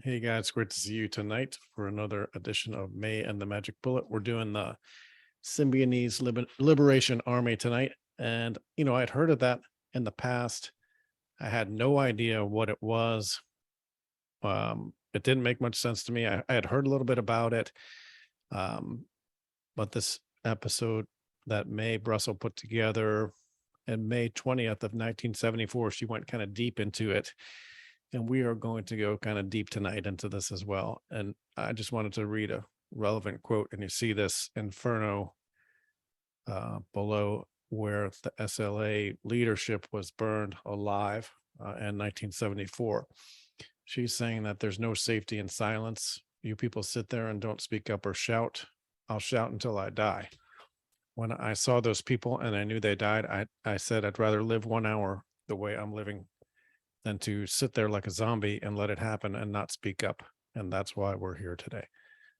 Hey guys, great to see you tonight for another edition of May and the Magic Bullet. We're doing the Symbionese Liberation Army tonight. And, I'd heard of that in the past. I had no idea what it was. It didn't make much sense to me. I had heard a little bit about it. Um, but this episode that May Brussel put together in May 20th of 1974, she went kind of deep into it. And we are going to go kind of deep tonight into this as well. And I just wanted to read a relevant quote. And you see this inferno below where the SLA leadership was burned alive in 1974. She's saying that there's no safety in silence. You people sit there and don't speak up or shout. I'll shout until I die. When I saw those people and I knew they died, I said I'd rather live 1 hour the way I'm living than to sit there like a zombie and let it happen and not speak up. And that's why we're here today.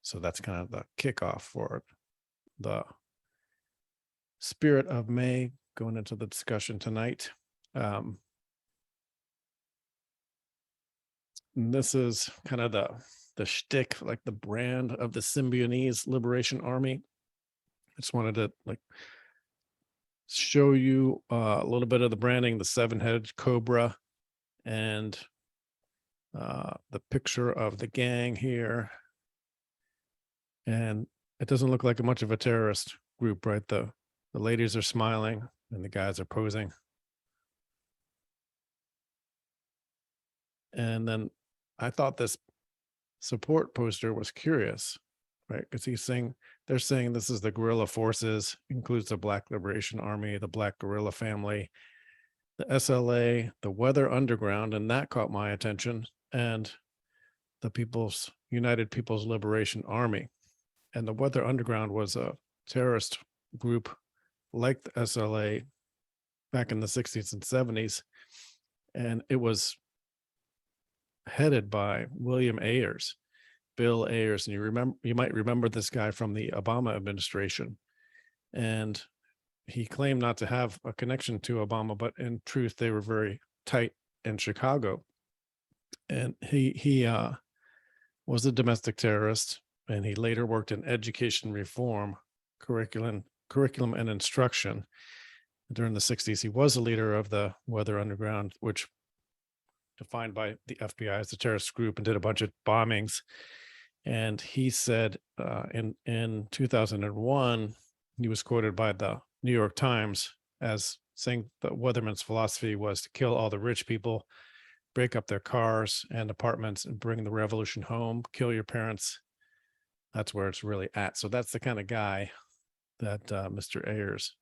So that's kind of the kickoff for the spirit of May going into the discussion tonight. And this is kind of the shtick, like the brand of the Symbionese Liberation Army. I just wanted to show you a little bit of the branding, the seven-headed cobra, and the picture of the gang here. And it doesn't look like much of a terrorist group, right? The ladies are smiling and the guys are posing. And then I thought this support poster was curious, right? Because they're saying this is the guerrilla forces, includes the Black Liberation Army, the Black Guerrilla Family, the SLA, the Weather Underground, and that caught my attention, and the United People's Liberation Army. And the Weather Underground was a terrorist group like the SLA back in the 60s and 70s. And it was headed by William Ayers, Bill Ayers. And you might remember this guy from the Obama administration. And he claimed not to have a connection to Obama, but in truth, they were very tight in Chicago. And he was a domestic terrorist, and he later worked in education reform, curriculum and instruction. During the 60s, he was a leader of the Weather Underground, which defined by the FBI as a terrorist group, and did a bunch of bombings. And he said in 2001, he was quoted by the New York Times as saying that Weatherman's philosophy was to kill all the rich people, break up their cars and apartments, and bring the revolution home, kill your parents. That's where it's really at. So that's the kind of guy that Mr. Ayers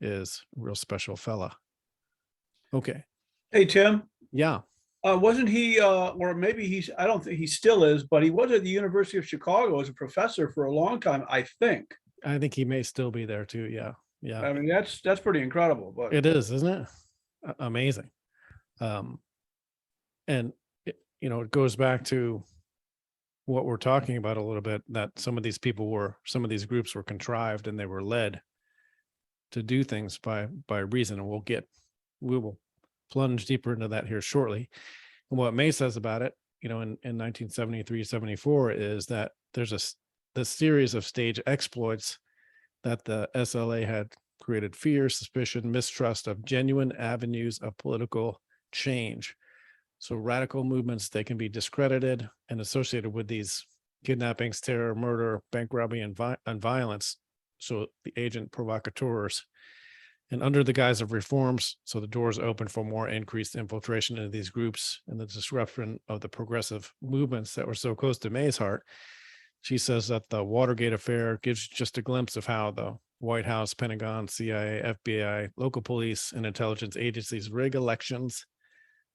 is, a real special fella. Okay. Hey, Tim. Yeah. Wasn't he, or maybe I don't think he still is, but he was at the University of Chicago as a professor for a long time, I think. I think he may still be there too. Yeah. Yeah. I mean, that's pretty incredible. But it is, isn't it? Amazing. And it goes back to what we're talking about a little bit, that some of these groups were contrived and they were led to do things by reason. And we will plunge deeper into that here shortly. And what May says about it, in 1973, 74, is that there's this series of stage exploits that the SLA had created fear, suspicion, mistrust of genuine avenues of political change. So radical movements, they can be discredited and associated with these kidnappings, terror, murder, bank robbery, and violence. So the agent provocateurs. And under the guise of reforms, so the doors open for more increased infiltration into these groups and the disruption of the progressive movements that were so close to May's heart. She says that the Watergate affair gives just a glimpse of how the White House, Pentagon, CIA, FBI, local police, and intelligence agencies rig elections,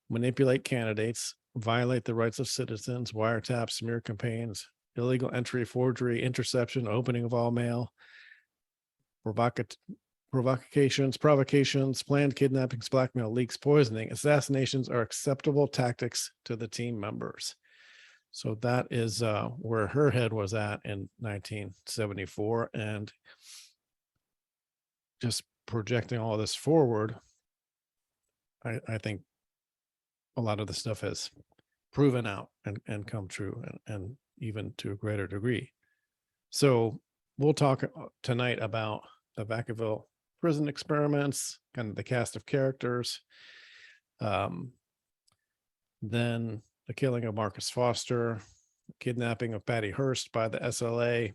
manipulate candidates, violate the rights of citizens, wiretap, smear campaigns, illegal entry, forgery, interception, opening of all mail, provocations, planned kidnappings, blackmail, leaks, poisoning, assassinations are acceptable tactics to the team members. So that is where her head was at in 1974. And just projecting all this forward, I think a lot of the stuff has proven out and come true, and even to a greater degree. So we'll talk tonight about the Vacaville prison experiments, kind of the cast of characters, um, then the killing of Marcus Foster, kidnapping of Paddy Hurst by the SLA,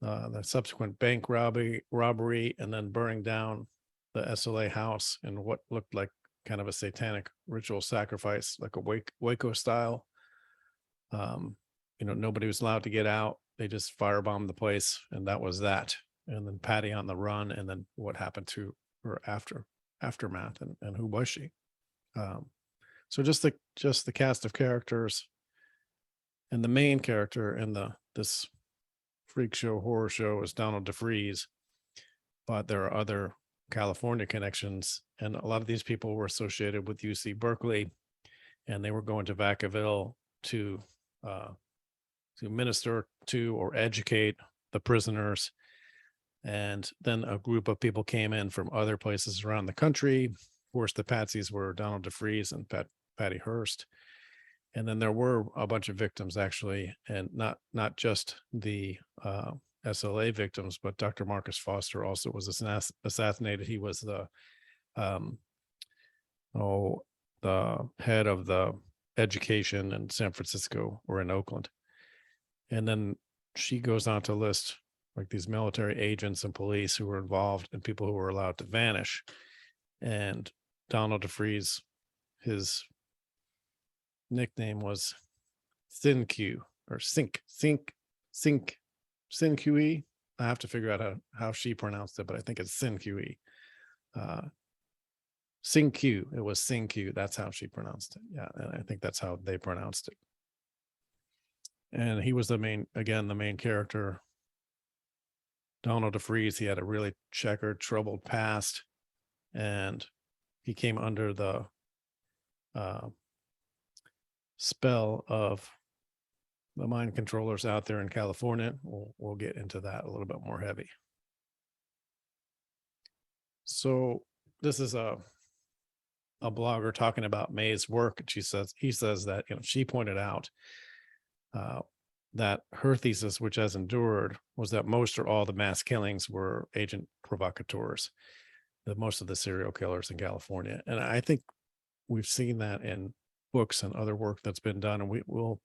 the subsequent bank robbery, and then burning down the SLA house in what looked like kind of a satanic ritual sacrifice, like a Waco style. Nobody was allowed to get out. They just firebombed the place, and that was that. And then Patty on the run, and then what happened to her aftermath, and who was she? So just the cast of characters, and the main character in this freak show horror show is Donald Dufrese, but there are other California connections, and a lot of these people were associated with UC Berkeley, and they were going to Vacaville to minister to or educate the prisoners. And then a group of people came in from other places around the country. Of course, the patsies were Donald Defreeze and Paddy Hurst. And then there were a bunch of victims, actually, and not just the SLA victims, but Dr. Marcus Foster also was assassinated. He was the head of the education in San Francisco or in Oakland. And then she goes on to list like these military agents and police who were involved, and people who were allowed to vanish. And Donald Defreeze, his nickname was SynQ or SynQE. I have to figure out how she pronounced it, but I think it's SynQE. SynQ. It was SynQ. That's how she pronounced it. Yeah, and I think that's how they pronounced it. And he was the main character. Donald Defreeze, he had a really checkered, troubled past, and he came under the spell of the mind controllers out there in California. We'll get into that a little bit more heavy. So this is a blogger talking about May's work, and he says that she pointed out that her thesis, which has endured, was that most or all the mass killings were agent provocateurs, that most of the serial killers in California. And I think we've seen that in books and other work that's been done, and we will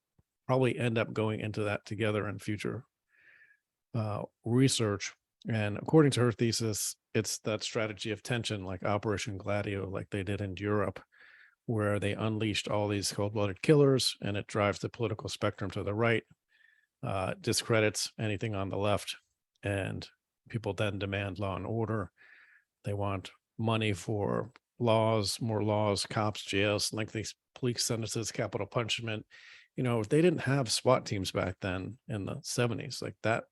probably end up going into that together in future research. And according to her thesis, it's that strategy of tension, like Operation Gladio, like they did in Europe, where they unleashed all these cold-blooded killers, and it drives the political spectrum to the right, discredits anything on the left, and people then demand law and order. They want money for laws, more laws, cops, jails, lengthy police sentences, capital punishment. They didn't have SWAT teams back then in the 70s like that.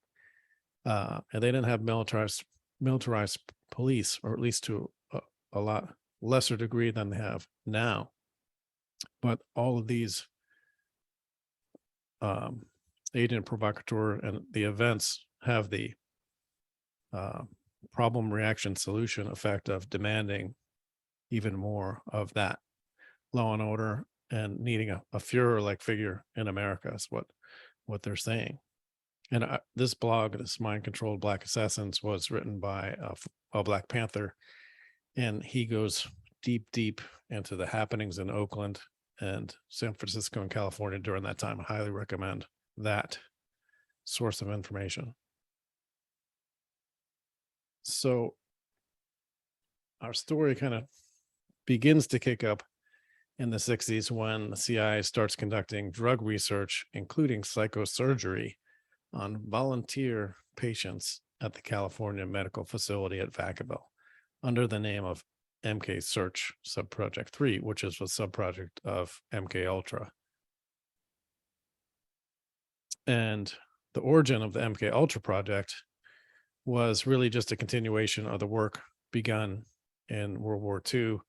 And they didn't have militarized police, or at least to a lot lesser degree than they have now. But all of these agent provocateur and the events have the problem reaction solution effect of demanding even more of that law and order, and needing a Führer-like figure in America is what they're saying. And this blog, this Mind Controlled Black Assassins, was written by a Black Panther, and he goes deep into the happenings in Oakland and San Francisco and California during that time. I highly recommend that source of information. So our story kind of begins to kick up in the 60s when the CIA starts conducting drug research, including psychosurgery, on volunteer patients at the California Medical Facility at Vacaville under the name of MK Search Subproject 3, which is a subproject of MkUltra. And the origin of the MkUltra project was really just a continuation of the work begun in World War II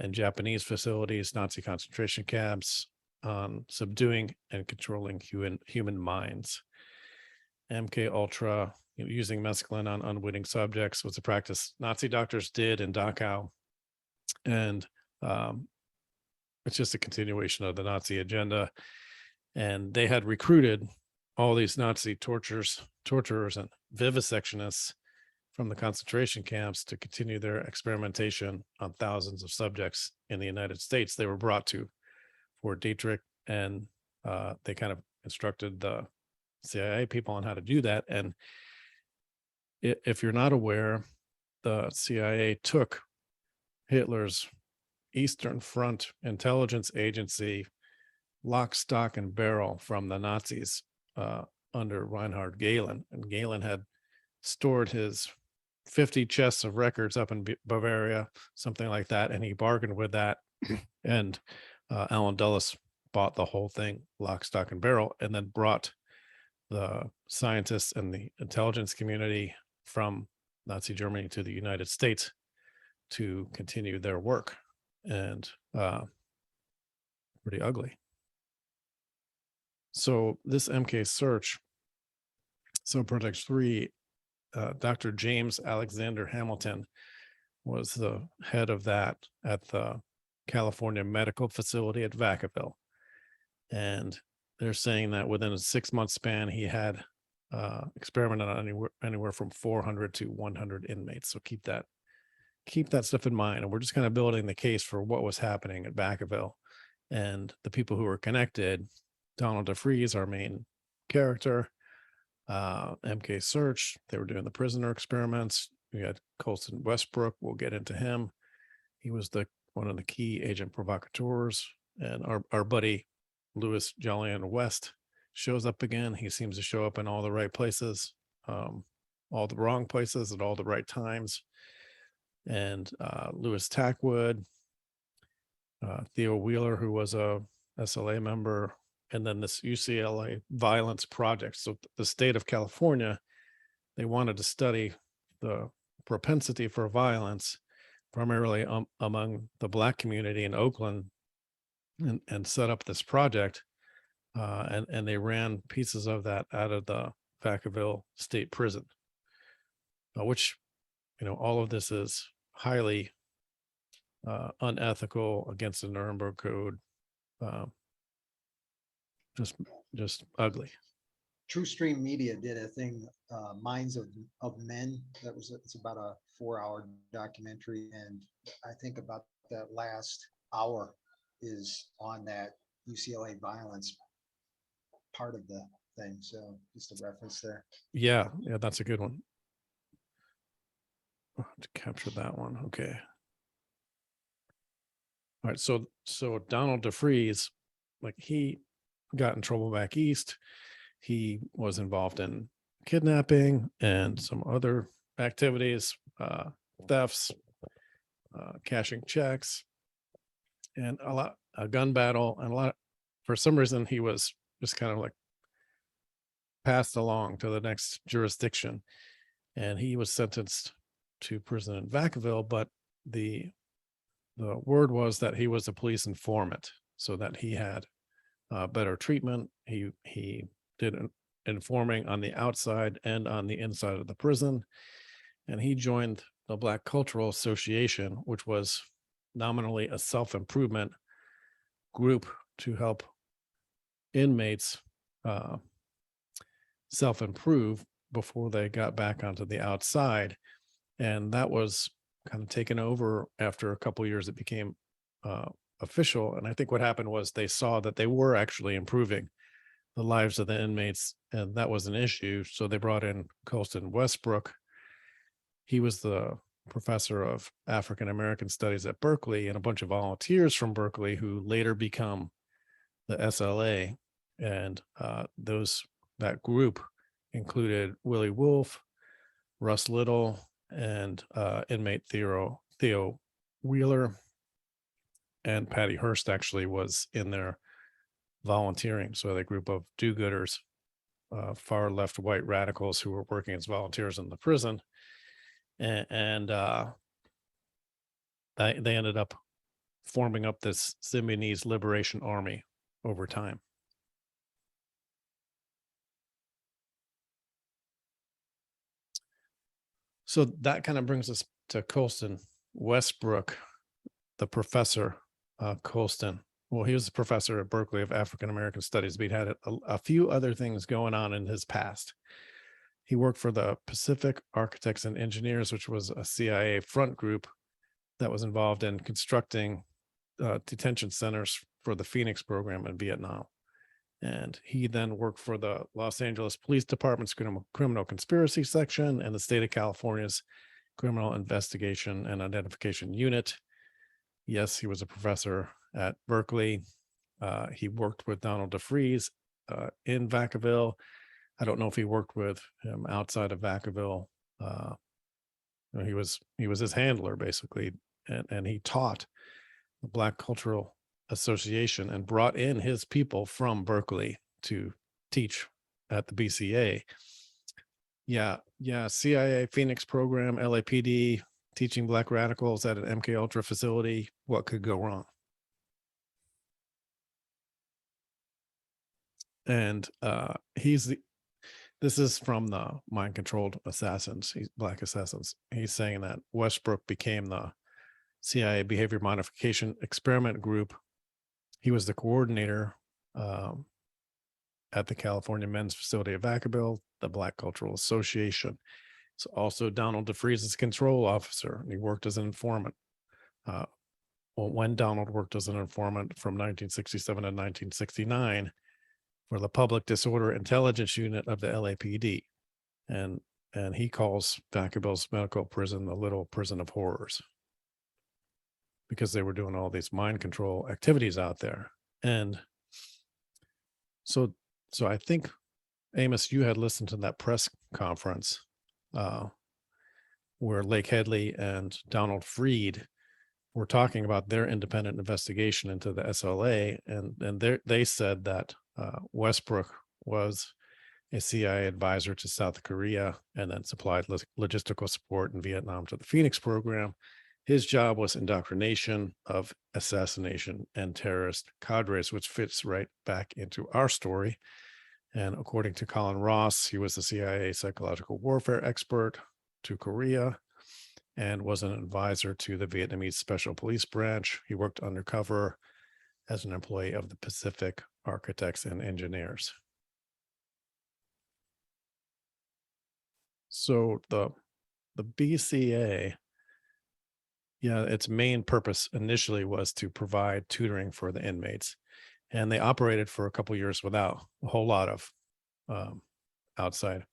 in Japanese facilities, Nazi concentration camps, on subduing and controlling human minds. MkUltra, using mescaline on unwitting subjects, was a practice Nazi doctors did in Dachau, and it's just a continuation of the Nazi agenda. And they had recruited all these Nazi torturers, and vivisectionists from the concentration camps to continue their experimentation on thousands of subjects in the United States. They were brought to Fort Detrick, and they kind of instructed the CIA people on how to do that. And if you're not aware, the CIA took Hitler's Eastern Front intelligence agency lock, stock, and barrel from the Nazis under Reinhard Gehlen. And Gehlen had stored his 50 chests of records up in Bavaria, something like that, and he bargained with that. And Alan Dulles bought the whole thing, lock, stock, and barrel, and then brought the scientists and the intelligence community from Nazi Germany to the United States to continue their work. And pretty ugly. So this MK search, so Project 3, Dr. James Alexander Hamilton was the head of that at the California Medical Facility at Vacaville. And they're saying that within a 6-month span, he had experimented on anywhere from 400 to 100 inmates. So keep that stuff in mind. And we're just kind of building the case for what was happening at Vacaville and the people who were connected. Donald Dufrese, our main character, MK Search, they were doing the prisoner experiments. We had Colston Westbrook, we'll get into him. He was one of the key agent provocateurs. And our buddy Louis Jolyon West shows up again. He seems to show up in all the right places, all the wrong places at all the right times. And Louis Tackwood, Theo Wheeler, who was a SLA member, and then this UCLA violence project. So the state of California, they wanted to study the propensity for violence, primarily among the Black community in Oakland, and set up this project. And they ran pieces of that out of the Vacaville State Prison, which, all of this is highly unethical, against the Nuremberg Code. Just ugly. True Stream Media did a thing, Minds of Men. It's about a 4-hour documentary, and I think about that last hour is on that UCLA violence part of the thing. So just a reference there. Yeah, that's a good one. I'll have to capture that one. Okay. All right. So Donald Defreeze, he got in trouble back east. He was involved in kidnapping and some other activities, thefts, cashing checks, and a gun battle, and for some reason he was just kind of passed along to the next jurisdiction, and he was sentenced to prison in Vacaville. But the word was that he was a police informant, so that he had better treatment. He did informing on the outside and on the inside of the prison, and he joined the Black Cultural Association, which was nominally a self-improvement group to help inmates self-improve before they got back onto the outside. And that was kind of taken over after a couple of years. It became official. And I think what happened was they saw that they were actually improving the lives of the inmates, and that was an issue. So they brought in Colston Westbrook. He was the professor of African American studies at Berkeley, and a bunch of volunteers from Berkeley who later become the SLA. And that group included Willie Wolf, Russ Little, and inmate Theo Wheeler. And Paddy Hurst actually was in there volunteering. So the group of do-gooders, far left white radicals who were working as volunteers in the prison. And they ended up forming up this Symbionese Liberation Army over time. So that kind of brings us to Colston Westbrook, the professor, Colston. well, he was a professor at Berkeley of African American Studies, but he had a few other things going on in his past. He worked for the Pacific Architects and Engineers, which was a CIA front group that was involved in constructing detention centers for the Phoenix program in Vietnam. And he then worked for the Los Angeles Police Department's criminal conspiracy section and the state of California's criminal investigation and identification unit. Yes, he was a professor at Berkeley. He worked with Donald Dufrese in Vacaville. I don't know if he worked with him outside of Vacaville. He was his handler basically, and he taught the Black Cultural Association and brought in his people from Berkeley to teach at the BCA. Yeah, CIA Phoenix program, LAPD, teaching Black radicals at an MkUltra facility. What could go wrong? And this is from the mind controlled assassins, Black assassins. He's saying that Westbrook became the CIA behavior modification experiment group. He was the coordinator at the California Men's Facility of Vacaville, the Black Cultural Association. It's also Donald Defreeze's control officer, and he worked as an informant. When Donald worked as an informant from 1967 to 1969 for the Public Disorder Intelligence Unit of the LAPD, and he calls Vacaville's medical prison the little prison of horrors, because they were doing all these mind control activities out there. And so I think, Amos, you had listened to that press conference where Lake Headley and Donald Freed were talking about their independent investigation into the SLA, and they said that Westbrook was a CIA advisor to South Korea and then supplied logistical support in Vietnam to the Phoenix program. His job was indoctrination of assassination and terrorist cadres, which fits right back into our story. And according to Colin Ross, he was the CIA psychological warfare expert to Korea and was an advisor to the Vietnamese Special Police Branch. He worked undercover as an employee of the Pacific Architects and Engineers. So the BCA, its main purpose initially was to provide tutoring for the inmates, and they operated for a couple years without a whole lot of outside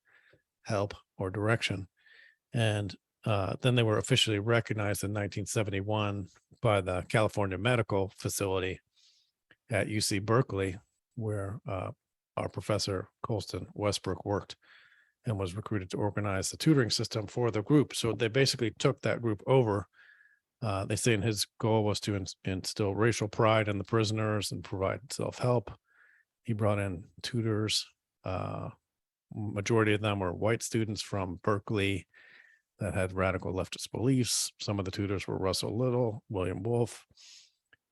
help or direction. And then they were officially recognized in 1971 by the California Medical Facility at UC Berkeley, where our professor Colston Westbrook worked and was recruited to organize the tutoring system for the group. So they basically took that group over. They say his goal was to instill racial pride in the prisoners and provide self-help. He brought in tutors. Majority of them were white students from Berkeley that had radical leftist beliefs. Some of the tutors were Russell Little, William Wolfe,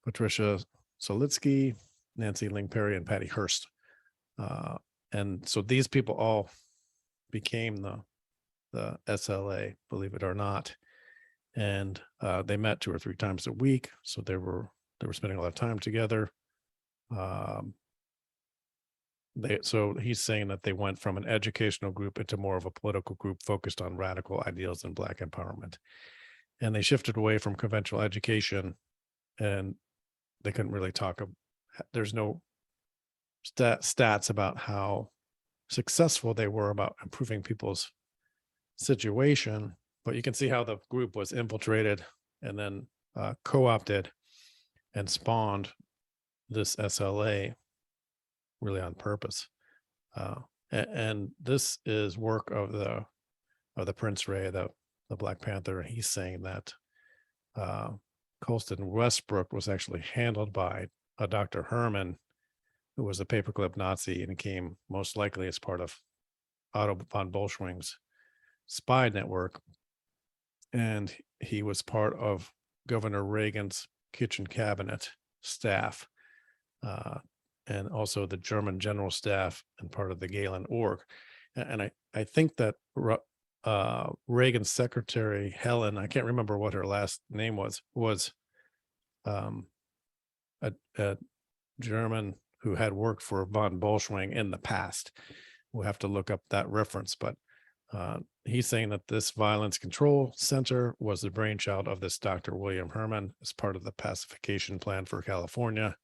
Patricia Solitsky, Nancy Ling Perry, and Paddy Hurst. And so these people all became the SLA, believe it or not. And they met 2 or 3 times a week. So they were spending a lot of time together. So he's saying that they went from an educational group into more of a political group focused on radical ideals and Black empowerment. And they shifted away from conventional education, and they couldn't really talk. There's no stats about how successful they were about improving people's situation, but you can see how the group was infiltrated and then co-opted and spawned this SLA really on purpose. And this is work of the Prince Ray, the Black Panther. He's saying that Colston Westbrook was actually handled by a Dr. Herman, who was a paperclip Nazi and came most likely as part of Otto von Bolschwing's spy network. And he was part of Governor Reagan's kitchen cabinet staff, and also the German general staff and part of the Galen org. And I think that Reagan's secretary, Helen, I can't remember what her last name was German who had worked for von Bolschwing in the past. We'll have to look up that reference, but he's saying that this violence control center was the brainchild of this Dr. William Herman as part of the pacification plan for California.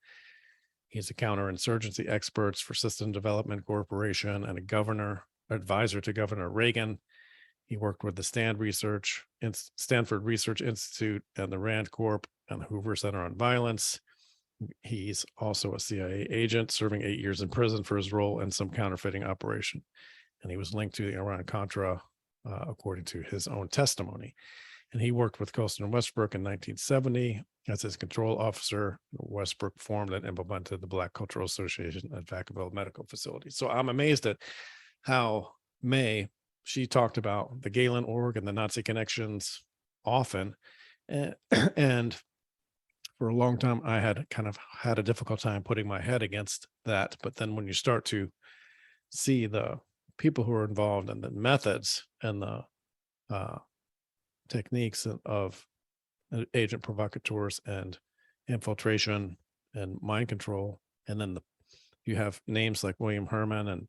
He's a counterinsurgency expert for System Development Corporation and a advisor to Governor Reagan. He worked with the Stanford Research Institute and the Rand Corp and the Hoover Center on Violence. He's also a CIA agent serving 8 years in prison for his role in some counterfeiting operation. And he was linked to the Iran-Contra, according to his own testimony. And he worked with Colston Westbrook in 1970 as his control officer. Westbrook formed and implemented the Black Cultural Association at Vacaville Medical Facility. So I'm amazed at how she talked about the Galen org and the Nazi connections often. And for a long time, I had kind of had a difficult time putting my head against that. But then when you start to see the people who are involved and the methods and the techniques of agent provocateurs and infiltration and mind control, and then you have names like William Herman and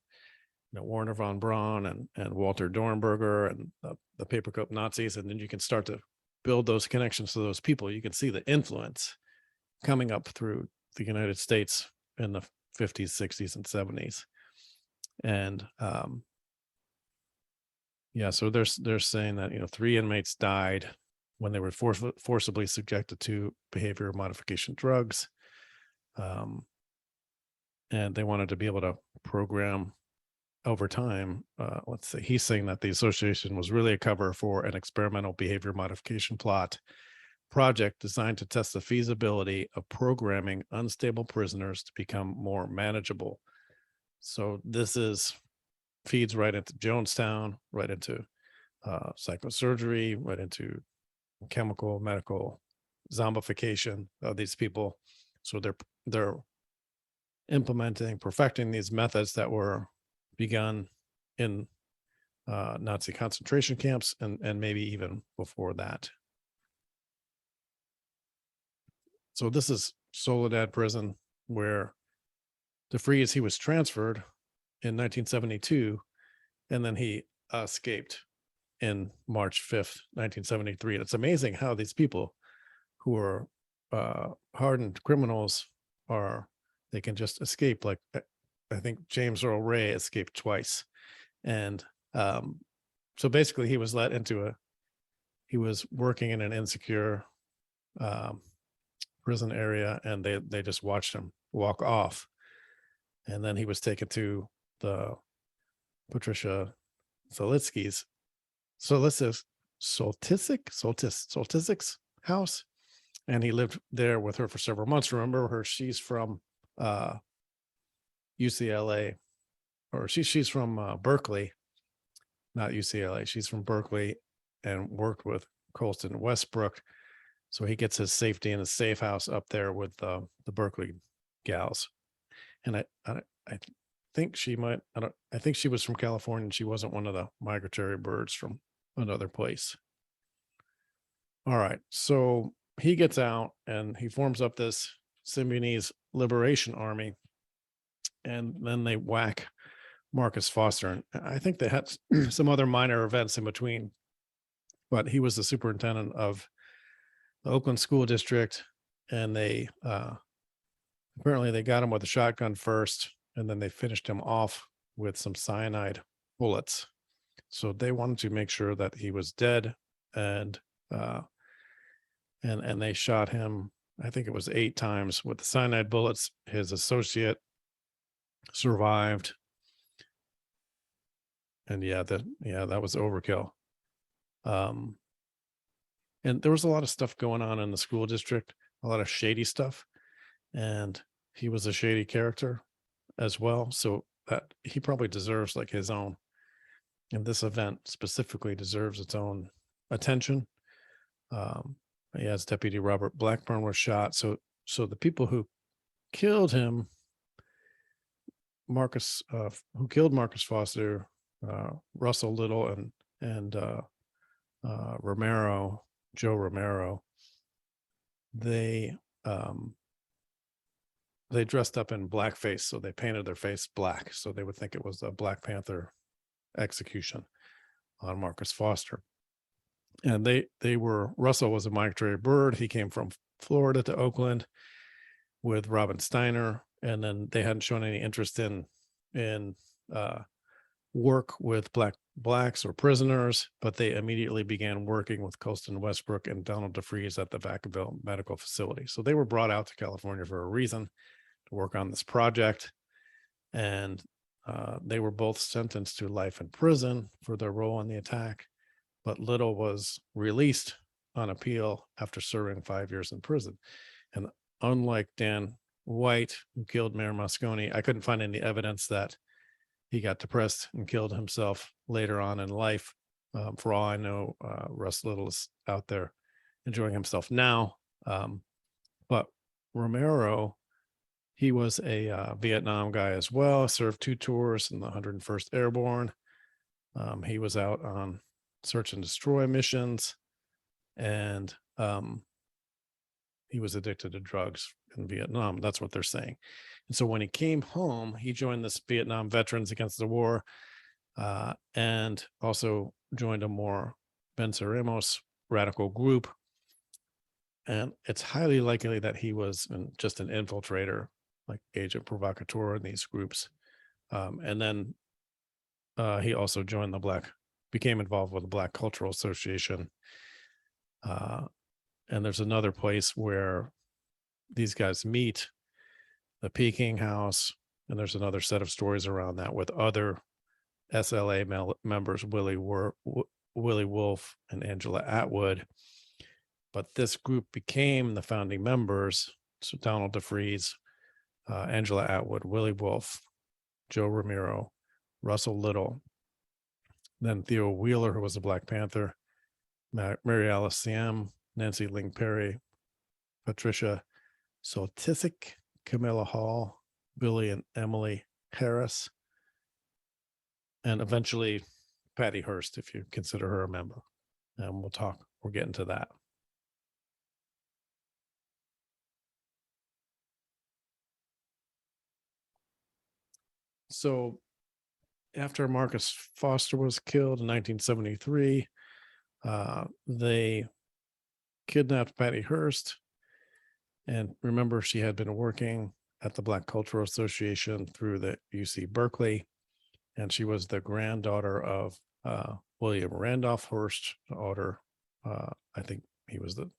Werner von Braun and Walter Dornberger and the Paperclip Nazis, and then you can start to build those connections to those people. You can see the influence coming up through the United States in the 50s, 60s, and 70s. And so they're saying that 3 inmates died when they were forcibly subjected to behavior modification drugs, and they wanted to be able to program over time. Let's say he's saying that the association was really a cover for an experimental behavior modification project designed to test the feasibility of programming unstable prisoners to become more manageable. So this feeds right into Jonestown, right into psychosurgery, right into chemical, medical zombification of these people. So they're implementing, perfecting these methods that were begun in Nazi concentration camps and maybe even before that. So this is Soledad Prison, where Dufrese, he was transferred in 1972, and then he escaped in March 5th, 1973. And it's amazing how these people who are hardened criminals they can just escape. Like I think James Earl Ray escaped twice. And so basically he was he was working in an insecure prison area, and they just watched him walk off. And then he was taken to the Patricia Soltisik's house, and he lived there with her for several months. Remember her? She's from UCLA, or she's from Berkeley, not UCLA. She's from Berkeley and worked with Colston Westbrook. So he gets his safety in a safe house up there with the Berkeley gals. And I think I think she was from California, and she wasn't one of the migratory birds from another place. All right. So he gets out and he forms up this Symbionese Liberation Army, and then they whack Marcus Foster. And I think they had some other minor events in between, but he was the superintendent of the Oakland School District, and they apparently they got him with a shotgun first, and then they finished him off with some cyanide bullets. So they wanted to make sure that he was dead, and they shot him, I think it was 8 times with the cyanide bullets. His associate survived. And that was overkill. And there was a lot of stuff going on in the school district, a lot of shady stuff. And he was a shady character as well. So that he probably deserves like his own. And this event specifically deserves its own attention. As Deputy Robert Blackburn was shot. So the people who killed him, who killed Marcus Foster, Russell Little and Joe Romero, they they dressed up in blackface, so they painted their face black, so they would think it was a Black Panther execution on Marcus Foster. And Russell was a migratory bird. He came from Florida to Oakland with Robin Steiner, and then they hadn't shown any interest in work with blacks or prisoners, but they immediately began working with Colston Westbrook and Donald Dufrese at the Vacaville Medical Facility. So they were brought out to California for a reason, to work on this project, and they were both sentenced to life in prison for their role in the attack. But Little was released on appeal after serving 5 years in prison. And unlike Dan White, who killed Mayor Moscone, I couldn't find any evidence that he got depressed and killed himself later on in life. For all I know, Russ Little is out there enjoying himself now. But Romero, he was a Vietnam guy as well, served 2 tours in the 101st Airborne. He was out on search and destroy missions, and he was addicted to drugs in Vietnam. That's what they're saying. And so when he came home, he joined this Vietnam Veterans Against the War, and also joined a more Venceremos radical group. And it's highly likely that he was just an infiltrator, like agent provocateur in these groups. And then he also joined became involved with the Black Cultural Association. And there's another place where these guys meet, the Peking House, and there's another set of stories around that with other SLA members, Willie Wolf and Angela Atwood. But this group became the founding members. So Donald Defreeze, Angela Atwood, Willie Wolf, Joe Ramiro, Russell Little, then Theo Wheeler, who was a Black Panther, Mary Alice Siam, Nancy Ling Perry, Patricia Soltisic, Camilla Hall, Billy and Emily Harris, and eventually Paddy Hurst, if you consider her a member. And we'll get into that. So after Marcus Foster was killed in 1973, they kidnapped Paddy Hurst. And remember, she had been working at the Black Cultural Association through the UC Berkeley, and she was the granddaughter of William Randolph Hearst, I think he was the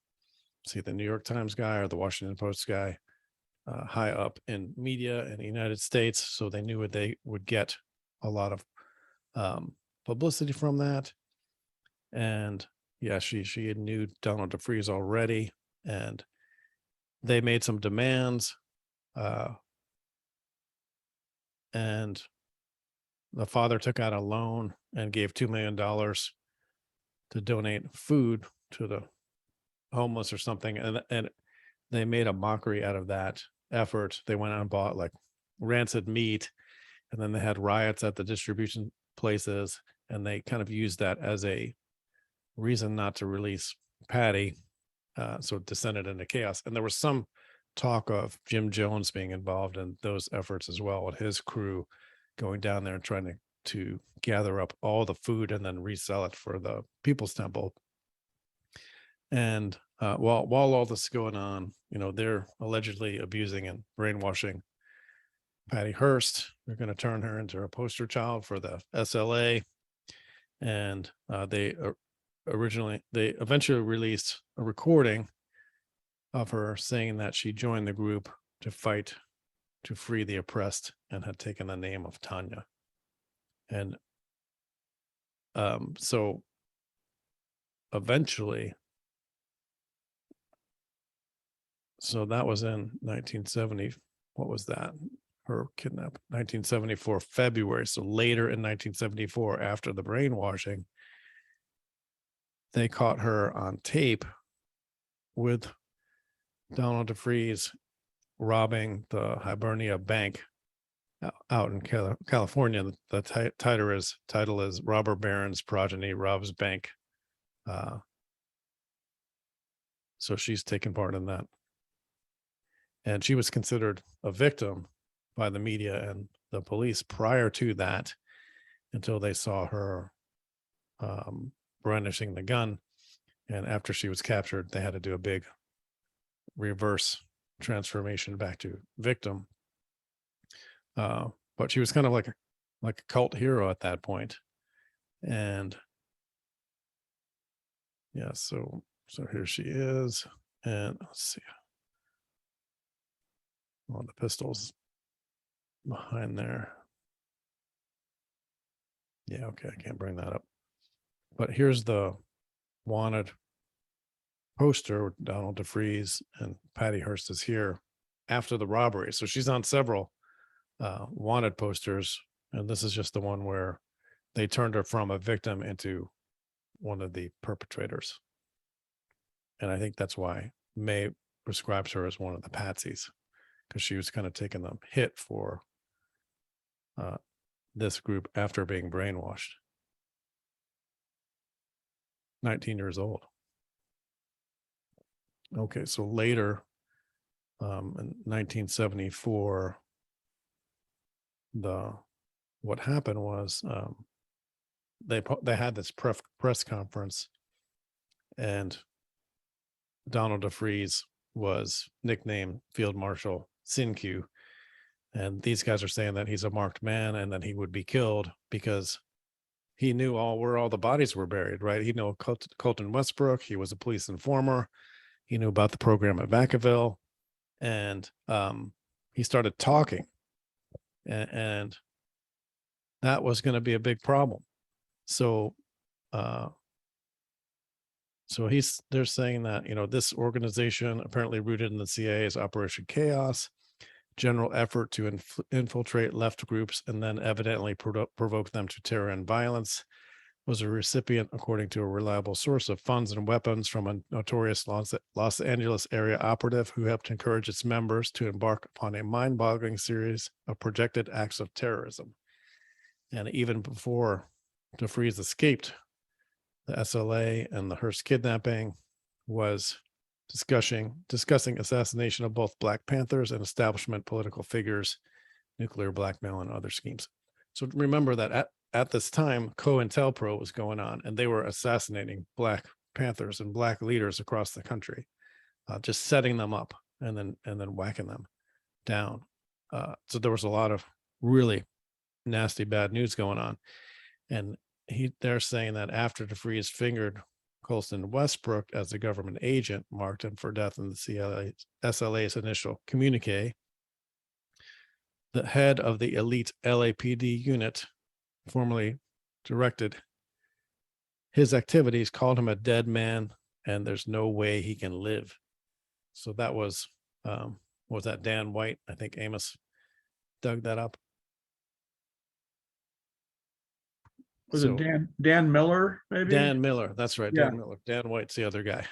New York Times guy or the Washington Post guy, high up in media in the United States. So they knew they would get a lot of publicity from that. And yeah, she knew Donald Dufrese already, and they made some demands. And the father took out a loan and gave $2 million to donate food to the homeless or something. And they made a mockery out of that effort. They went out and bought like rancid meat, and then they had riots at the distribution places, and they kind of used that as a reason not to release Paddy. So it descended into chaos. And there was some talk of Jim Jones being involved in those efforts as well, with his crew going down there and trying to gather up all the food and then resell it for the People's Temple. And while all this is going on, they're allegedly abusing and brainwashing Paddy Hurst. They're going to turn her into a poster child for the SLA. And they eventually released a recording of her saying that she joined the group to fight to free the oppressed and had taken the name of Tanya. And so eventually, so that was in 1970. What was that? Her kidnap, 1974, February. So later in 1974, after the brainwashing, they caught her on tape with Donald Dufrese robbing the Hibernia Bank out in California. The title is Robber Baron's Progeny Robs Bank. So she's taken part in that. And she was considered a victim by the media and the police prior to that, until they saw her brandishing the gun. And after she was captured, they had to do a big reverse transformation back to victim. But she was kind of like a cult hero at that point. And yeah, so here she is. And let's see. Oh, the pistols behind there. Yeah, okay, I can't bring that up. But here's the wanted poster with Donald Defreeze, and Paddy Hurst is here after the robbery. So she's on several wanted posters, and this is just the one where they turned her from a victim into one of the perpetrators. And I think that's why May prescribes her as one of the patsies, because she was kind of taking the hit for this group after being brainwashed. 19 years old. Okay, so later, in 1974, what happened was they had this press conference, and Donald Dufrese was nicknamed Field Marshal Sinq, and these guys are saying that he's a marked man and that he would be killed because he knew where all the bodies were buried, right? He knew Colston Westbrook. He was a police informer. He knew about the program at Vacaville, and he started talking, and that was going to be a big problem. So, they're saying that, this organization apparently rooted in the CIA's Operation Chaos, general effort to infiltrate left groups and then evidently provoke them to terror and violence, was a recipient, according to a reliable source, of funds and weapons from a notorious Los Angeles area operative who helped encourage its members to embark upon a mind-boggling series of projected acts of terrorism. And even before Dufrese escaped, the SLA and the Hearst kidnapping was discussing assassination of both Black Panthers and establishment political figures, nuclear blackmail, and other schemes. So remember that at this time, COINTELPRO was going on, and they were assassinating Black Panthers and Black leaders across the country, just setting them up and then whacking them down. So there was a lot of really nasty bad news going on, and they're saying that after Defreeze fingered Colston Westbrook as a government agent, marked him for death in the SLA's initial communique, the head of the elite LAPD unit formerly directed his activities, called him a dead man, and there's no way he can live. So that was that Dan White? I think Amos dug that up. Was it Dan Miller, maybe? Dan Miller, that's right. Yeah. Dan Miller. Dan White's the other guy.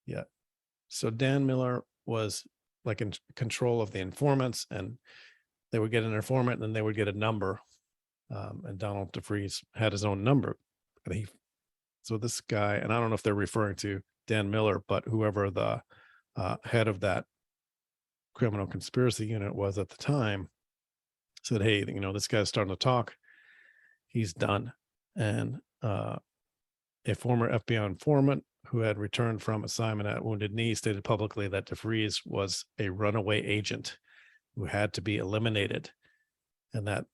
Yeah. So Dan Miller was like in control of the informants, and they would get an informant and then they would get a number. And Donald Defreeze had his own number. And so this guy, and I don't know if they're referring to Dan Miller, but whoever the head of that criminal conspiracy unit was at the time, said, hey, this guy's starting to talk. He's done. And a former FBI informant who had returned from assignment at Wounded Knee stated publicly that Defreeze was a runaway agent who had to be eliminated, and that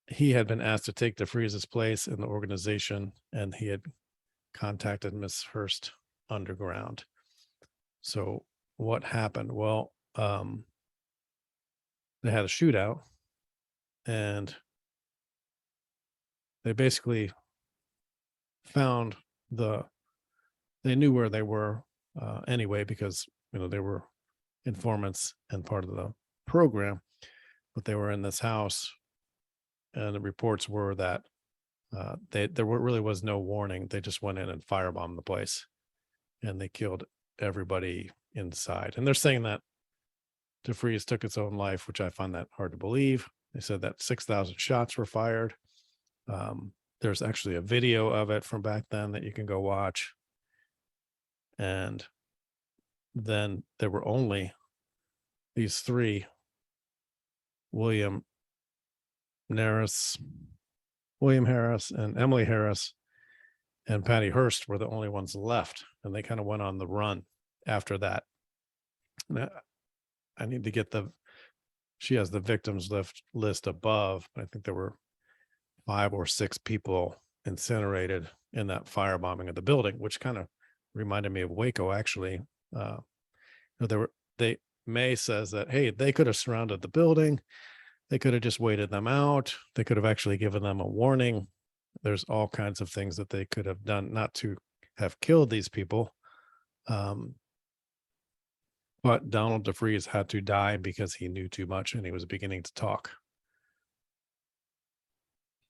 he had been asked to take Defreeze's place in the organization, and he had contacted Miss Hurst underground. So what happened? Well, they had a shootout, and they basically found they knew where they were anyway, because they were informants and part of the program, but they were in this house, and the reports were that there really was no warning. They just went in and firebombed the place, and they killed everybody inside. And they're saying that Defreeze took its own life, which I find that hard to believe. They said that 6,000 shots were fired. There's actually a video of it from back then that you can go watch. And then there were only these three, William Harris, and Emily Harris and Paddy Hurst were the only ones left, and they kind of went on the run after that. And I need to get she has the victims list above, but I think there were 5 or 6 people incinerated in that firebombing of the building, which kind of reminded me of Waco, actually. May says that, hey, they could have surrounded the building. They could have just waited them out. They could have actually given them a warning. There's all kinds of things that they could have done not to have killed these people. But Donald Dufrese had to die because he knew too much and he was beginning to talk.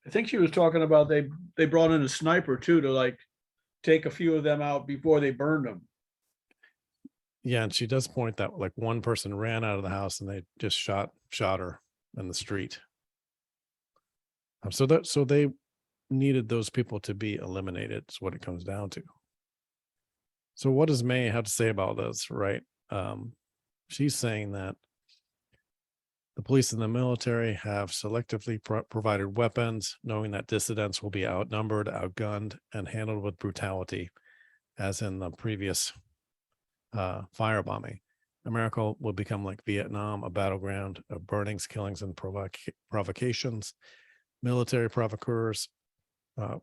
I think she was talking about they brought in a sniper too to like take a few of them out before they burned them. Yeah, and she does point that like one person ran out of the house and they just shot her in the street. So they needed those people to be eliminated. Is what it comes down to. So what does May have to say about this? Right? She's saying that the police and the military have selectively provided weapons, knowing that dissidents will be outnumbered, outgunned, and handled with brutality, as in the previous firebombing. America will become like Vietnam, a battleground of burnings, killings, and provocations. Military provocateurs, and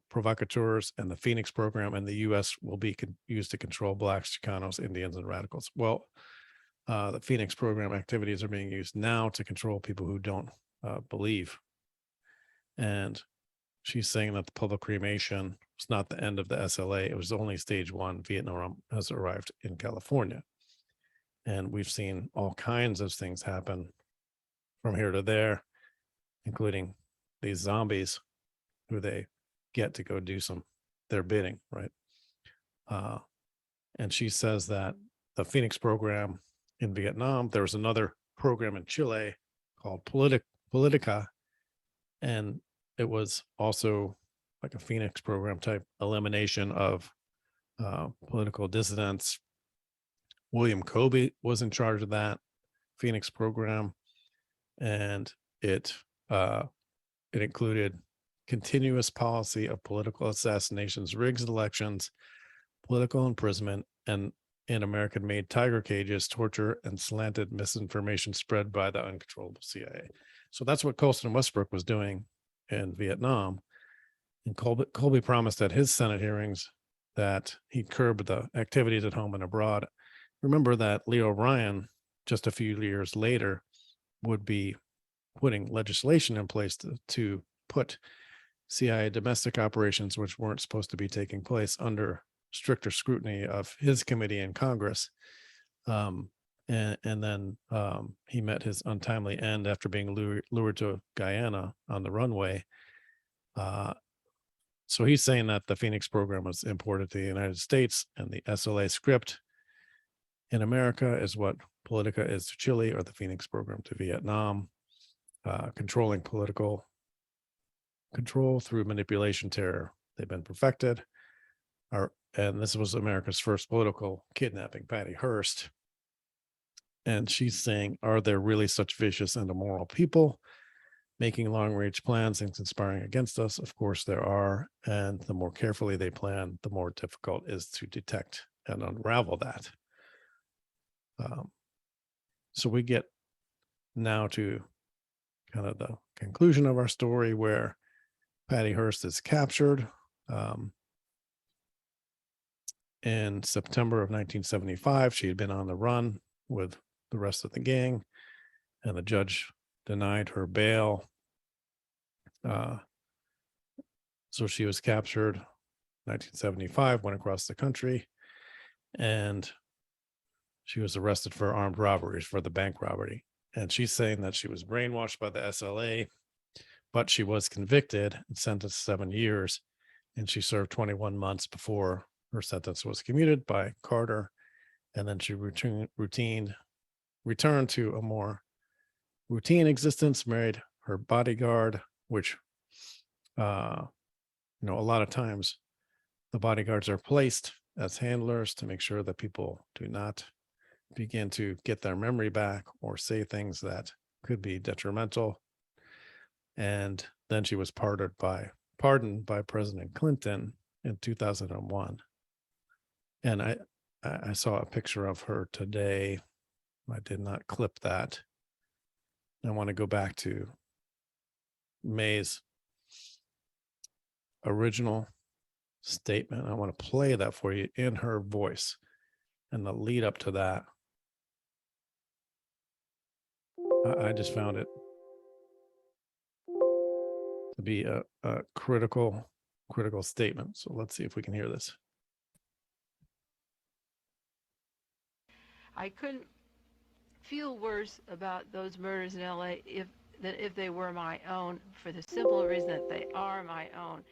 the Phoenix program in the U.S. will be used to control blacks, Chicanos, Indians, and radicals. Well, the Phoenix program activities are being used now to control people who don't believe. And she's saying that the public cremation was not the end of the SLA. It was only stage 1. Vietnam has arrived in California. And we've seen all kinds of things happen from here to there, including these zombies who they get to go do their bidding, right? And she says that the Phoenix program in Vietnam, there was another program in Chile called Politica, and it was also like a Phoenix program type elimination of political dissidents. William Kobe was in charge of that Phoenix program, and it included continuous policy of political assassinations, rigged elections, political imprisonment, and in American-made tiger cages, torture, and slanted misinformation spread by the uncontrollable CIA. So that's what Colston Westbrook was doing in Vietnam. And Colby promised at his Senate hearings that he'd curb the activities at home and abroad. Remember that Leo Ryan, just a few years later, would be putting legislation in place to put CIA domestic operations, which weren't supposed to be taking place, under stricter scrutiny of his committee in Congress. And then he met his untimely end after being lured to Guyana on the runway. So he's saying that the Phoenix program was imported to the United States, and the SLA script in America is what Politica is to Chile, or the Phoenix program to Vietnam. Controlling political control through manipulation, terror. They've been perfected. And this was America's first political kidnapping, Paddy Hurst. And she's saying, are there really such vicious and immoral people making long-range plans and conspiring against us? Of course there are. And the more carefully they plan, the more difficult it is to detect and unravel that. So we get now to kind of the conclusion of our story, where Paddy Hurst is captured in September of 1975. She had been on the run with the rest of the gang, and the judge denied her bail. So she was captured 1975, went across the country, and she was arrested for armed robberies, for the bank robbery. And she's saying that she was brainwashed by the SLA, but she was convicted and sentenced to 7 years, and she served 21 months before her sentence was commuted by Carter. And then she returned to a more routine existence, married her bodyguard, which, a lot of times the bodyguards are placed as handlers to make sure that people do not begin to get their memory back or say things that could be detrimental. And then she was pardoned by President Clinton in 2001. And I saw a picture of her today. I did not clip that. I want to go back to May's original statement. I want to play that for you in her voice and the lead up to that. I just found it to be a critical statement. So let's see if we can hear this. I couldn't feel worse about those murders in LA than if they were my own, for the simple reason that they are my own.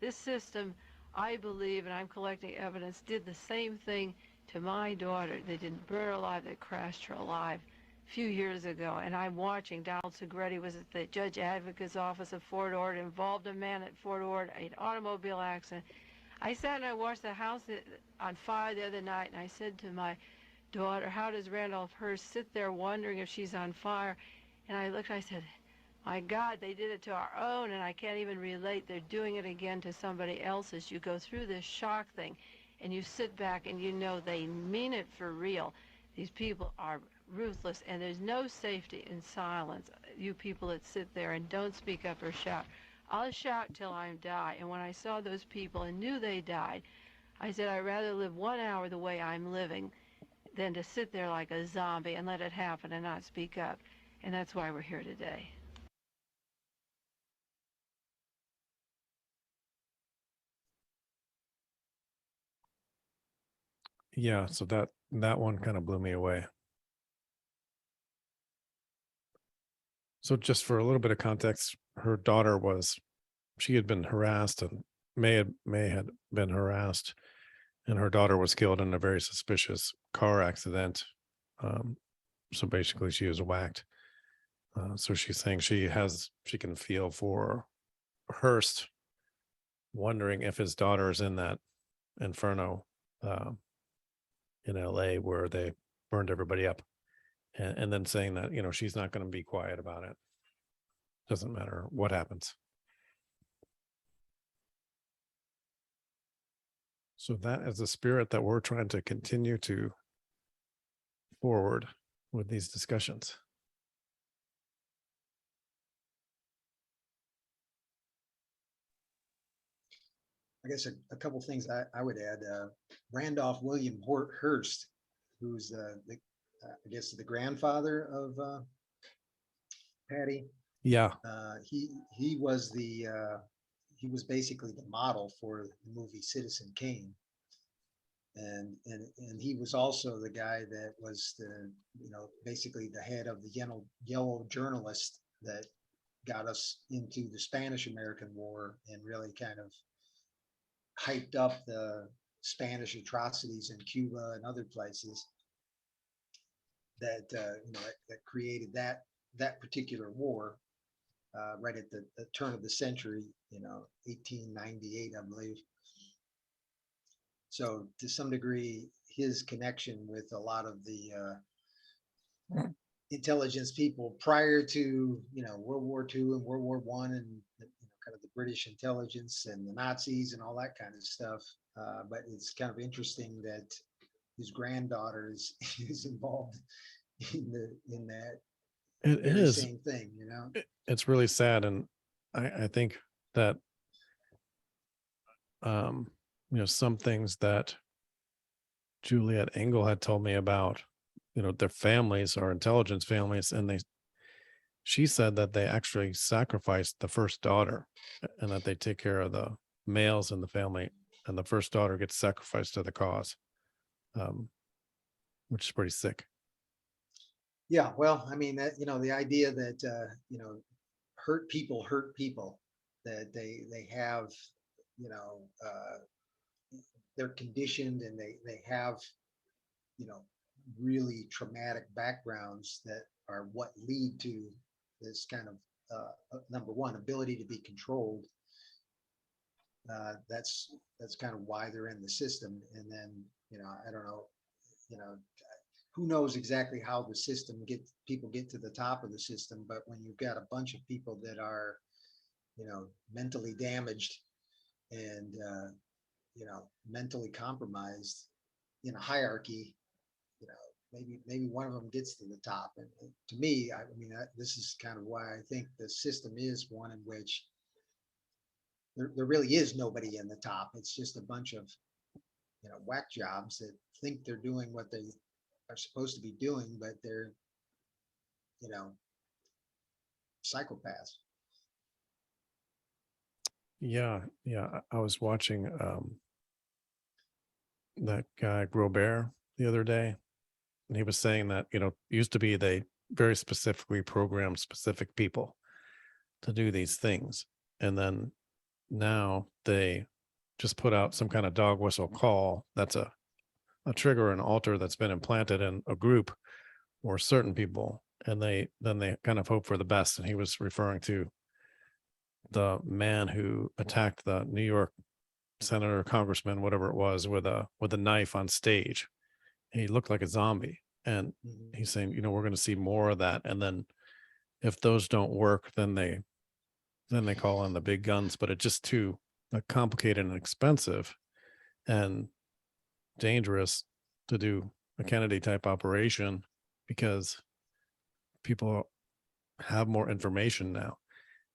This system, I believe, and I'm collecting evidence, did the same thing to my daughter. They didn't burn her alive, they crashed her alive a few years ago. And I'm watching. Donald Segretti was at the Judge Advocate's office at Fort Ord, involved a man at Fort Ord, an automobile accident. I sat and I watched the house on fire the other night, and I said to my daughter, how does Randolph Hearst sit there wondering if she's on fire? And I looked, I said, my God, they did it to our own, and I can't even relate. They're doing it again to somebody else's. You go through this shock thing, and you sit back, and you know they mean it for real. These people are ruthless, and there's no safety in silence. You people that sit there and don't speak up or shout. I'll shout till I die. And when I saw those people and knew they died, I said, I'd rather live 1 hour the way I'm living than to sit there like a zombie and let it happen and not speak up. And that's why we're here today. Yeah, so that one kind of blew me away. So just for a little bit of context, her daughter she had been harassed, and May had been harassed, and her daughter was killed in a very suspicious car accident. So basically she was whacked. So she's saying she can feel for Hearst, wondering if his daughter is in that inferno in LA where they burned everybody up, and then saying that, she's not going to be quiet about it. Doesn't matter what happens. So that is the spirit that we're trying to continue to forward with these discussions. I guess a couple things I would add. Randolph William Hearst, who's I guess the grandfather of Paddy. Yeah. He was he was basically the model for the movie Citizen Kane. And he was also the guy that was basically the head of the yellow journalist that got us into the Spanish American War and really kind of hyped up the Spanish atrocities in Cuba and other places that that created that particular war right at the turn of the century, 1898, I believe. So to some degree, his connection with a lot of the intelligence people prior to World War II and World War One, and kind of the British intelligence and the Nazis and all that kind of stuff. But it's kind of interesting that his granddaughter is involved in that It is same thing. It's really sad, and I think that some things that Juliet Engel had told me about, their families are intelligence families, and she said that they actually sacrificed the first daughter, and that they take care of the males in the family, and the first daughter gets sacrificed to the cause, which is pretty sick. Yeah, well, I mean that the idea that hurt people, that they have they're conditioned, and they have really traumatic backgrounds that are what lead to this kind of number one, ability to be controlled. That's kind of why they're in the system. And then I don't know, who knows exactly how the system people get to the top of the system, but when you've got a bunch of people that are, mentally damaged and, mentally compromised in a hierarchy, maybe one of them gets to the top. And to me, this is kind of why I think the system is one in which there really is nobody in the top. It's just a bunch of, whack jobs that think they're doing what they are supposed to be doing, but they're, psychopaths. Yeah, I was watching that guy Grobert the other day, and he was saying that, used to be they very specifically programmed specific people to do these things. And then now they just put out some kind of dog whistle call that's a trigger, an alter that's been implanted in a group or certain people, and they kind of hope for the best. And he was referring to the man who attacked the New York senator, congressman, whatever it was, with a knife on stage. He looked like a zombie. And Mhm. he's saying, we're going to see more of that. And then if those don't work, then they call in the big guns. But it's just too complicated and expensive and dangerous to do a Kennedy type operation, because people have more information now,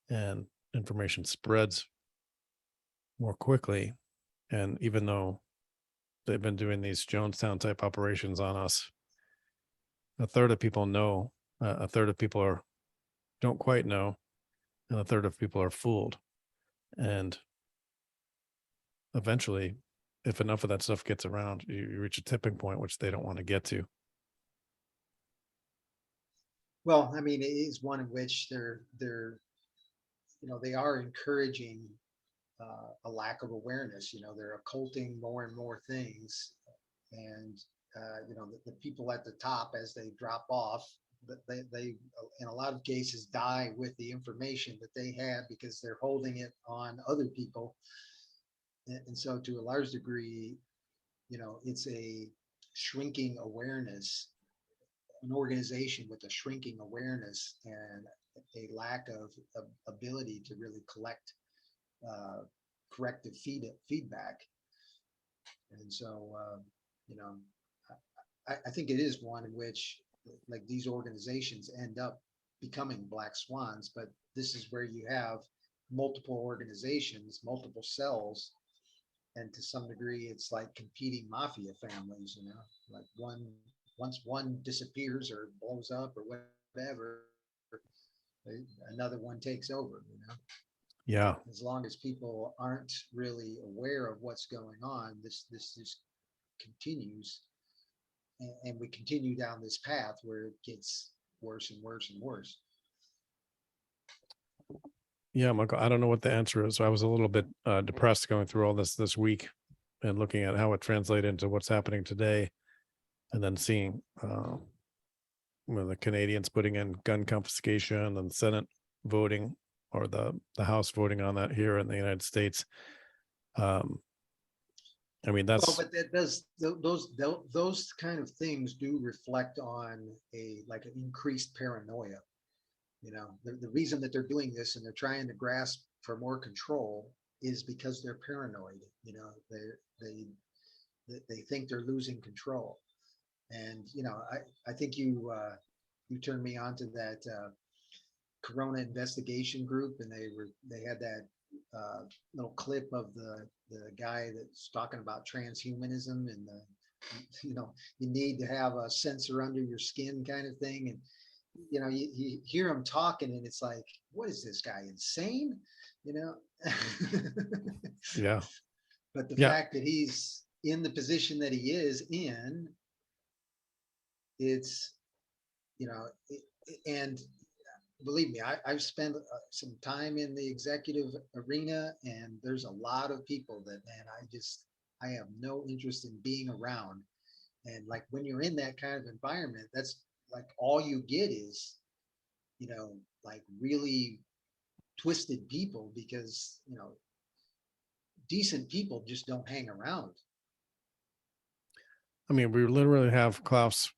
and information spreads more quickly. And even though they've been doing these Jonestown type operations on us, a third of people know, a third of people don't quite know, and a third of people are fooled. And eventually, if enough of that stuff gets around, you reach a tipping point which they don't want to get to. Well, it is one in which they are encouraging a lack of awareness. They're occulting more and more things, and the people at the top, as they drop off, they in a lot of cases die with the information that they have because they're holding it on other people. And so to a large degree, it's a shrinking awareness, an organization with a shrinking awareness and a lack of ability to really collect corrective feedback. And so, I think it is one in which, like, these organizations end up becoming black swans, but this is where you have multiple organizations, multiple cells, and to some degree it's like competing mafia families, like once one disappears or blows up or whatever, another one takes over. Yeah. As long as people aren't really aware of what's going on, this just continues, and we continue down this path where it gets worse and worse and worse. Yeah, Michael, I don't know what the answer is. I was a little bit depressed going through all this week and looking at how it translated into what's happening today, and then seeing the Canadians putting in gun confiscation and the Senate voting, or the House voting on that here in the United States. That's but that does those kind of things do reflect on an increased paranoia. The reason that they're doing this and they're trying to grasp for more control is because they're paranoid. They think they're losing control. And I think you turned me on to that Corona investigation group, and they had that little clip of the guy that's talking about transhumanism and you need to have a sensor under your skin kind of thing. And you hear him talking and it's like, what is this guy, insane? Yeah. But the fact that he's in the position that he is in, it's and believe me, I've spent some time in the executive arena, and there's a lot of people that, man, I have no interest in being around. And like when you're in that kind of environment, that's like all you get is, like really twisted people, because, decent people just don't hang around. we literally have Klaus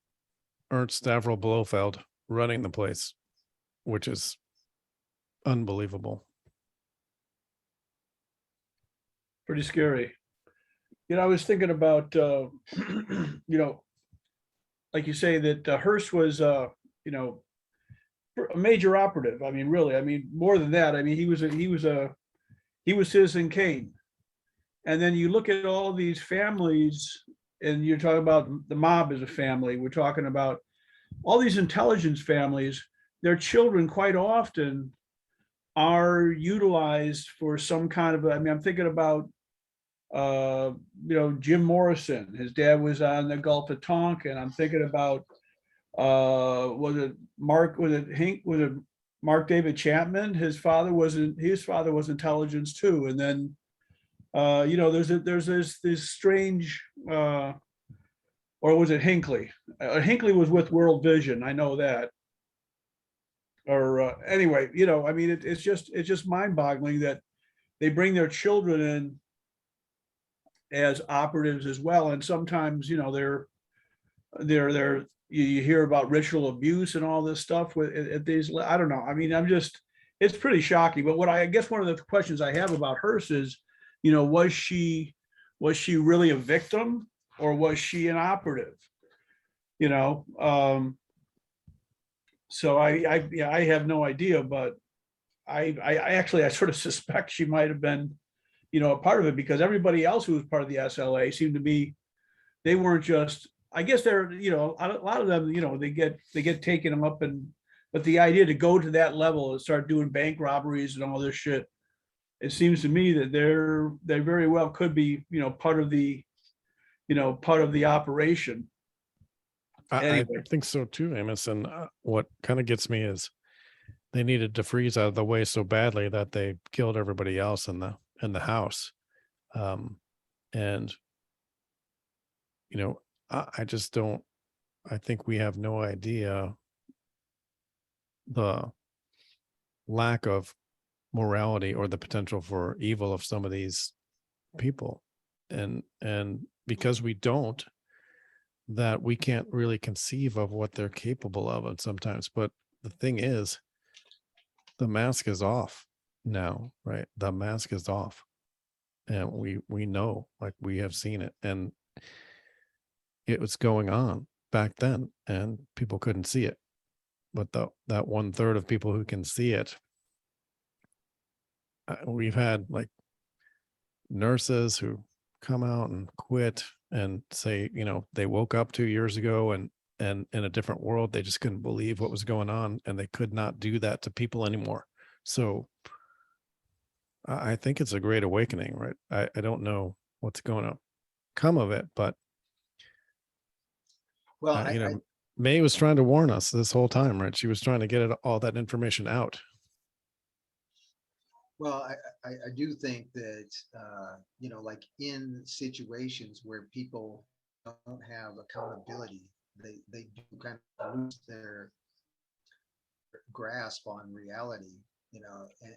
Ernst Stavro Blofeld running the place, which is unbelievable. Pretty scary. I was thinking about, like you say that Hearst was, a major operative. I mean, really, I mean, more than that. I mean, he was Citizen Kane. And then you look at all these families, and you're talking about the mob as a family. We're talking about all these intelligence families. Their children quite often are utilized for some kind of, I mean, I'm thinking about, Jim Morrison. His dad was on the Gulf of Tonkin. I'm thinking about, was it Mark David Chapman? His father was intelligence too. And then, there's this strange, or was it Hinckley? Hinckley was with World Vision. I know that. Or anyway, I mean, it's just mind-boggling that they bring their children in as operatives as well, and sometimes they're you hear about ritual abuse and all this stuff at these. I don't know. I mean, it's pretty shocking. But I guess one of the questions I have about Hearst is, was she really a victim, or was she an operative? So I have no idea, but I actually sort of suspect she might have been, a part of it, because everybody else who was part of the SLA seemed to be, they weren't just, I guess they're, a lot of them, they get taken them up, but the idea to go to that level and start doing bank robberies and all this shit, it seems to me that they very well could be, part of the operation. I Anyway. think so too, Amos. And what kind of gets me is they needed Defreeze out of the way so badly that they killed everybody else in the house. And I just don't. I think we have no idea the lack of morality or the potential for evil of some of these people, and because we don't, that we can't really conceive of what they're capable of. And sometimes, but the thing is, the mask is off now, right? The mask is off, and we know, like, we have seen it, and it was going on back then, and people couldn't see it. But that 1/3 of people who can see it, we've had like nurses who come out and quit and say, they woke up 2 years ago and in a different world. They just couldn't believe what was going on, and they could not do that to people anymore. So I think it's a great awakening, right? I don't know what's going to come of it, but Well, May was trying to warn us this whole time, right? She was trying to get all that information out. Well, I do think that, like in situations where people don't have accountability, they do kind of lose their grasp on reality,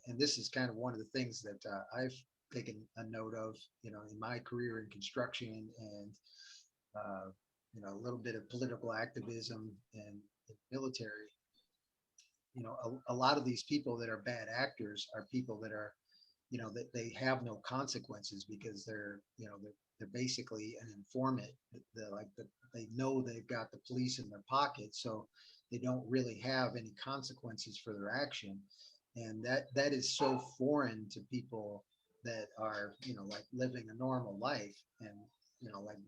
and this is kind of one of the things that I've taken a note of, in my career in construction and, a little bit of political activism and military. A lot of these people that are bad actors are people that are, that they have no consequences, because they're basically an informant. They know they've got the police in their pocket, so they don't really have any consequences for their action. And that is so foreign to people that are, like living a normal life, and, like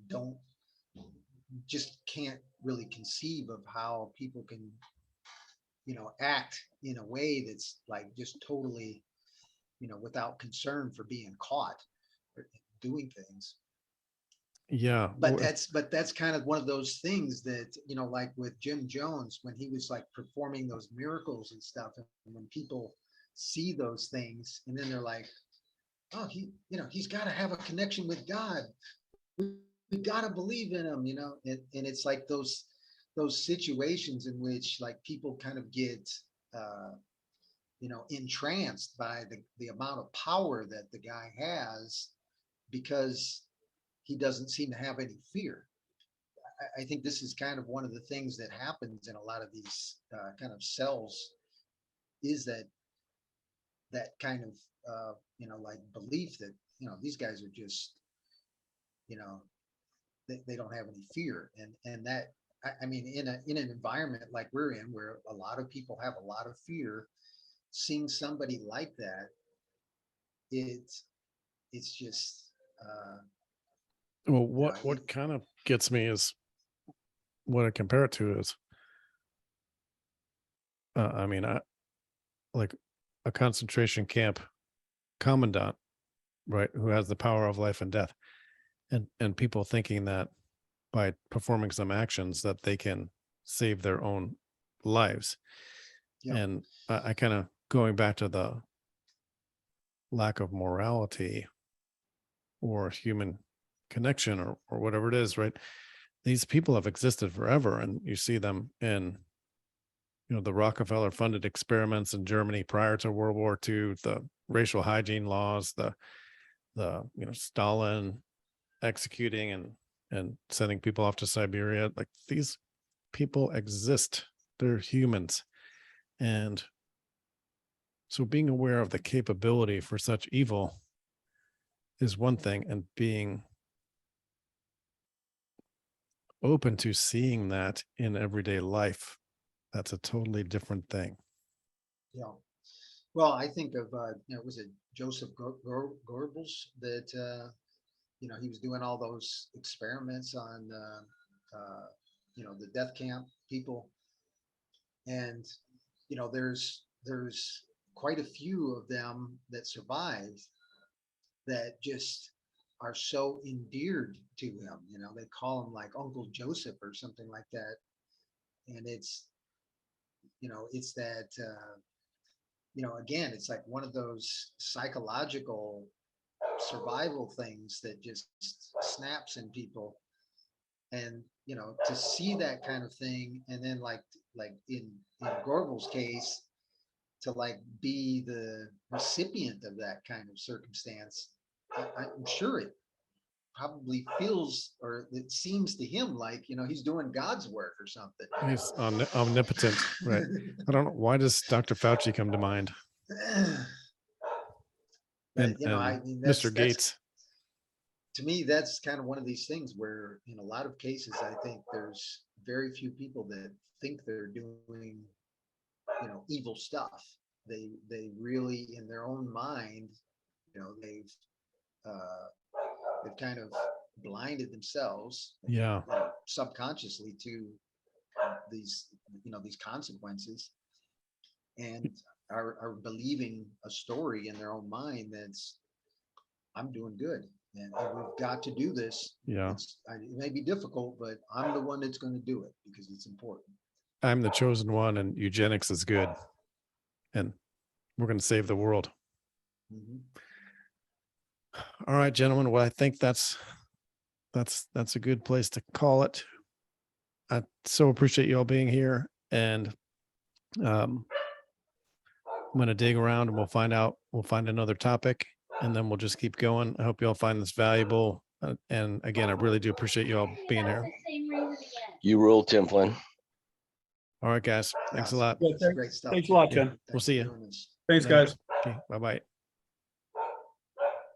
just can't really conceive of how people can, act in a way that's like just totally, without concern for being caught or doing things. Yeah. But that's kind of one of those things that, like with Jim Jones, when he was like performing those miracles and stuff, and when people see those things, and then they're like, oh, he's got to have a connection with God. We got to believe in him, and it's like those situations in which like people kind of get, entranced by the amount of power that the guy has, because he doesn't seem to have any fear. I think this is kind of one of the things that happens in a lot of these kind of cells, is that kind of like belief that these guys are just they don't have any fear, and that I mean in an environment like we're in, where a lot of people have a lot of fear, seeing somebody like that, it's just Well, what kind of gets me is what I compare it to is, I mean, like a concentration camp commandant, right, who has the power of life and death, and people thinking that by performing some actions that they can save their own lives. Yeah. And I kind of going back to the lack of morality or human connection or whatever it is, right? These people have existed forever, and you see them in the Rockefeller funded experiments in Germany prior to World War II, the racial hygiene laws, the Stalin executing and sending people off to Siberia. Like, these people exist, they're humans. And so being aware of the capability for such evil is one thing, and being open to seeing that in everyday life, that's a totally different thing. Yeah. Well, I think of, was it Joseph Goebbels that, he was doing all those experiments on, the death camp people. And, there's quite a few of them that survived that just are so endeared to him. They call him like Uncle Joseph or something like that. And it's that, again, it's like one of those psychological survival things that just snaps in people. And, to see that kind of thing, and then like in Gorbel's case, to like be the recipient of that kind of circumstance, I'm sure it probably feels, or it seems to him like, he's doing God's work or something. He's omnipotent, right? I don't know, why does Dr. Fauci come to mind? But, And I mean, Mr. Gates. To me, that's kind of one of these things where in a lot of cases, I think there's very few people that think they're doing, evil stuff. They really, in their own mind, they've kind of blinded themselves, Yeah. subconsciously to these consequences, and are believing a story in their own mind that's, I'm doing good, and we've got to do this. Yeah. It may be difficult, but I'm the one that's going to do it because it's important. I'm the chosen one, and eugenics is good, and we're going to save the world. Mm-hmm. All right, gentlemen. Well, I think that's a good place to call it. I so appreciate you all being here, and I'm going to dig around and we'll find another topic, and then we'll just keep going. I hope you all find this valuable. And again, I really do appreciate you all being here. You rule, Tim Flynn. All right, guys. Thanks a lot. Yeah, Great stuff. Thanks a lot, Yeah, Jen. we'll see you. Thanks, guys. Okay. Bye-bye.